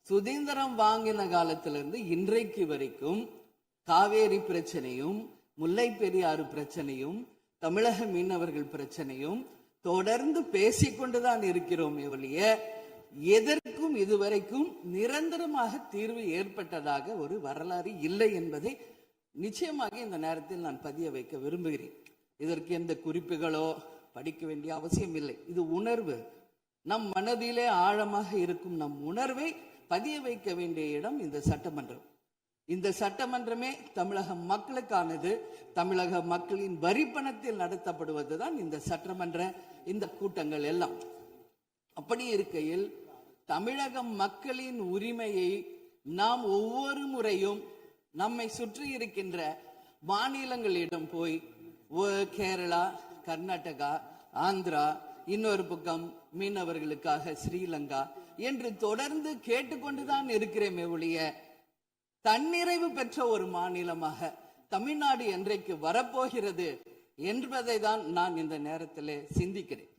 சுதந்திரம் வாங்கின காலத்திலிருந்து இன்றைக்கு வரைக்கும் காவேரி பிரச்சனையும், முல்லை பெரியாறு பிரச்சனையும், தமிழக மீனவர்கள் பிரச்சனையும் தொடர்ந்து பேசிக்கொண்டுதான் இருக்கிறோம். ஒழிய எதற்கும் இதுவரைக்கும் நிரந்தரமாக தீர்வு ஏற்பட்டதாக ஒரு வரலாறு இல்லை என்பதை நிச்சயமாக இந்த நேரத்தில் நான் பதிய வைக்க விரும்புகிறேன். இதற்கு எந்த குறிப்புகளோ படிக்க வேண்டிய அவசியம் இல்லை. இது உணர்வு, நம் மனதிலே ஆழமாக இருக்கும் நம் உணர்வை பதிய வைக்க வேண்டிய இடம் இந்த சட்டமன்றம். இந்த சட்டமன்றமே தமிழக மக்களுக்கானது. தமிழக மக்களின் வரி பணத்தில் நடத்தப்படுவதுதான் இந்த சட்டமன்ற இந்த கூட்டங்கள் எல்லாம். அப்படி இருக்கையில் தமிழக மக்களின் உரிமையை நாம் ஒவ்வொரு முறையும் நம்மை சுற்றி இருக்கின்ற மாநிலங்களிடம் போய் கேரளா, கர்நாடகா, ஆந்திரா, இன்னொரு பக்கம் மீனவர்களுக்காக ஸ்ரீலங்கா என்று தொடர்ந்து கேட்டுக்கொண்டுதான் இருக்கிறேன். ஒழிய தன்னிறைவு பெற்ற ஒரு மாநிலமாக தமிழ்நாடு என்றைக்கு வரப்போகிறது என்பதை தான் நான் இந்த நேரத்தில் சிந்திக்கிறேன்.